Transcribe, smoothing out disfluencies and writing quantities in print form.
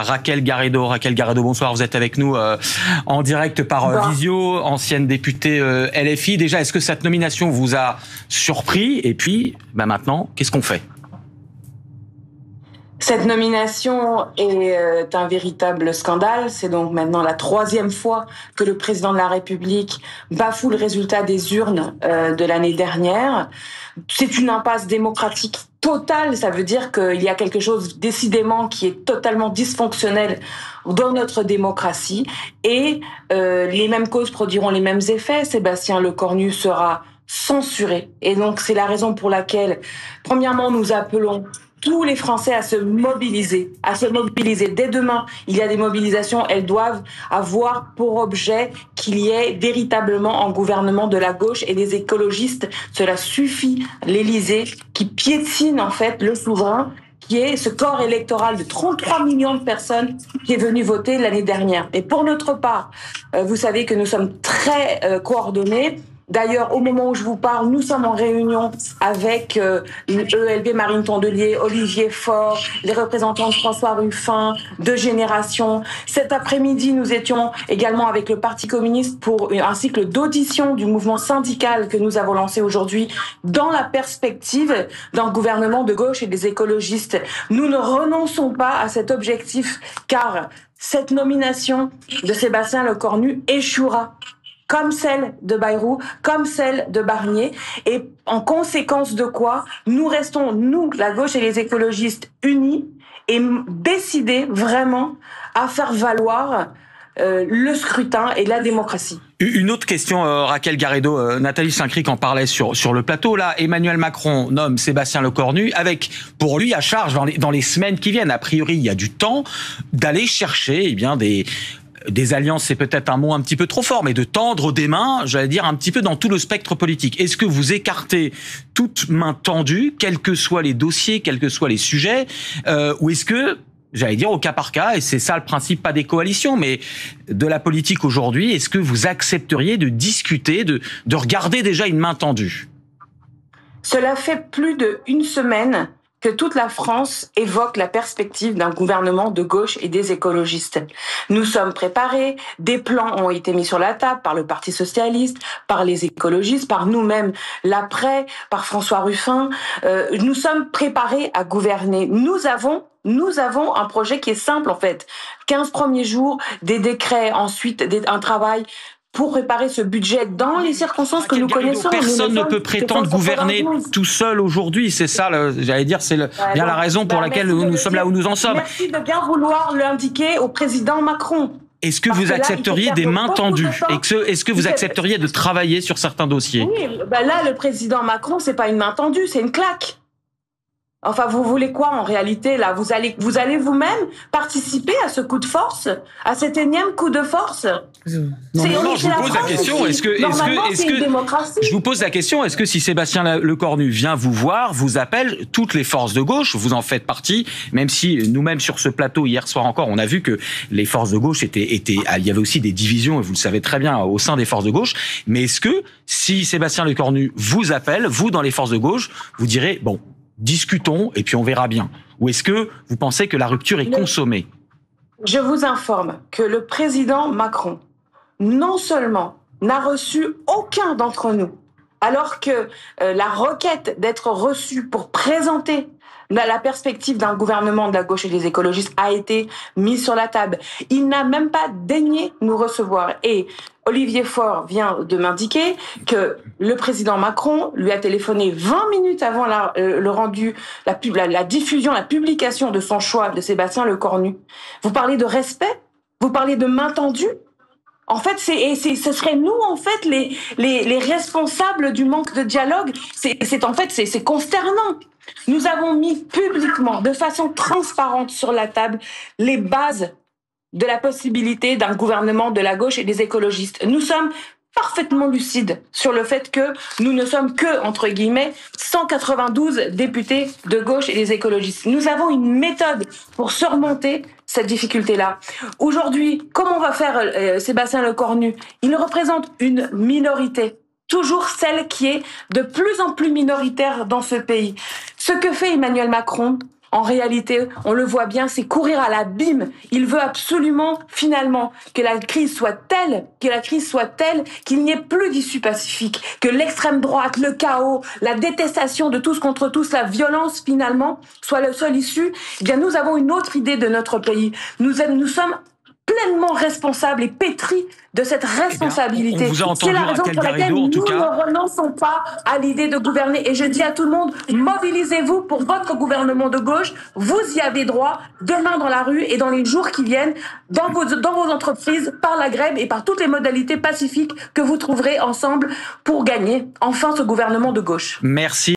Raquel Garrido. Raquel Garrido, bonsoir, vous êtes avec nous en direct par visio, ancienne députée LFI. Déjà, est-ce que cette nomination vous a surpris? Et puis, maintenant, qu'est-ce qu'on fait? Cette nomination est un véritable scandale. C'est donc maintenant la 3e fois que le président de la République bafoue le résultat des urnes de l'année dernière. C'est une impasse démocratique totale. Ça veut dire qu'il y a quelque chose décidément qui est totalement dysfonctionnel dans notre démocratie. Et les mêmes causes produiront les mêmes effets. Sébastien Lecornu sera censuré. Et donc c'est la raison pour laquelle, premièrement, nous appelons tous les Français à se mobiliser. Dès demain, il y a des mobilisations, elles doivent avoir pour objet qu'il y ait véritablement un gouvernement de la gauche et des écologistes. Cela suffit. L'Élysée qui piétine en fait le souverain, qui est ce corps électoral de 33 millions de personnes qui est venu voter l'année dernière. Et pour notre part, vous savez que nous sommes très coordonnés. D'ailleurs, au moment où je vous parle, nous sommes en réunion avec ELV Marine Tondelier, Olivier Faure, les représentants de François Ruffin, de Génération. Cet après-midi, nous étions également avec le Parti communiste pour un cycle d'audition du mouvement syndical que nous avons lancé aujourd'hui dans la perspective d'un gouvernement de gauche et des écologistes. Nous ne renonçons pas à cet objectif car cette nomination de Sébastien Lecornu échouera, comme celle de Bayrou, comme celle de Barnier, et en conséquence de quoi, nous restons, nous, la gauche et les écologistes, unis et décidés vraiment à faire valoir le scrutin et la démocratie. Une autre question, Raquel Garrido, Nathalie Saint-Cric en parlait sur le plateau. Là, Emmanuel Macron nomme Sébastien Lecornu avec, pour lui, à charge dans les semaines qui viennent. A priori, il y a du temps d'aller chercher, des alliances, c'est peut-être un mot un petit peu trop fort, mais de tendre des mains, j'allais dire, un petit peu dans tout le spectre politique. Est-ce que vous écartez toute main tendue, quels que soient les dossiers, quels que soient les sujets, ou est-ce que, j'allais dire, au cas par cas, et c'est ça le principe, pas des coalitions, mais de la politique aujourd'hui, est-ce que vous accepteriez de discuter, de regarder déjà une main tendue? Cela fait plus d'1 semaine que toute la France évoque la perspective d'un gouvernement de gauche et des écologistes. Nous sommes préparés, des plans ont été mis sur la table par le Parti socialiste, par les écologistes, par nous-mêmes, l'après, par François Ruffin. Nous sommes préparés à gouverner. Nous avons un projet qui est simple en fait. 15 premiers jours, des décrets, ensuite un travail pour préparer ce budget dans les circonstances que nous connaissons. Personne ne peut prétendre gouverner tout seul aujourd'hui. C'est ça, j'allais dire, c'est bien la raison pour laquelle nous sommes là où nous en sommes. Merci de bien vouloir l'indiquer au président Macron. Est-ce que vous accepteriez des mains tendues? Est-ce que vous accepteriez de travailler sur certains dossiers? Oui, là, le président Macron, c'est pas une main tendue, c'est une claque. Enfin, vous voulez quoi en réalité là? Vous allez vous-même participer à ce coup de force, à cet énième coup de force? Non, je vous pose la question. Est-ce que je vous pose la question? Est-ce que si Sébastien Lecornu vient vous voir, vous appelle toutes les forces de gauche, vous en faites partie, même si nous-mêmes sur ce plateau hier soir encore, on a vu que les forces de gauche il y avait aussi des divisions, et vous le savez très bien, au sein des forces de gauche. Mais est-ce que si Sébastien Lecornu vous appelle, vous dans les forces de gauche, vous direz bon, discutons et puis on verra bien? Ou est-ce que vous pensez que la rupture est consommée? Je vous informe que le président Macron, non seulement n'a reçu aucun d'entre nous, alors que la requête d'être reçu pour présenter la perspective d'un gouvernement de la gauche et des écologistes a été mise sur la table. Il n'a même pas daigné nous recevoir. Et Olivier Faure vient de m'indiquer que le président Macron lui a téléphoné 20 minutes avant la diffusion, la publication de son choix de Sébastien Lecornu. Vous parlez de respect? Vous parlez de main tendue? En fait, ce serait nous, en fait, les responsables du manque de dialogue. C'est consternant. Nous avons mis publiquement, de façon transparente sur la table, les bases de la possibilité d'un gouvernement de la gauche et des écologistes. Nous sommes parfaitement lucides sur le fait que nous ne sommes que, entre guillemets, 192 députés de gauche et des écologistes. Nous avons une méthode pour surmonter cette difficulté-là. Aujourd'hui, comment va faire Sébastien Lecornu? Il représente une minorité, toujours celle qui est de plus en plus minoritaire dans ce pays. Ce que fait Emmanuel Macron, en réalité, on le voit bien, c'est courir à l'abîme. Il veut absolument, finalement, que la crise soit telle qu'il n'y ait plus d'issue pacifique, que l'extrême droite, le chaos, la détestation de tous contre tous, la violence, finalement, soit la seule issue. Eh bien, nous avons une autre idée de notre pays. Nous sommes pleinement responsables et pétris de cette responsabilité. C'est la raison pour laquelle nous ne renonçons pas à l'idée de gouverner. Et je dis à tout le monde, mobilisez-vous pour votre gouvernement de gauche. Vous y avez droit, demain dans la rue et dans les jours qui viennent, dans vos entreprises, par la grève et par toutes les modalités pacifiques que vous trouverez ensemble pour gagner enfin ce gouvernement de gauche. Merci.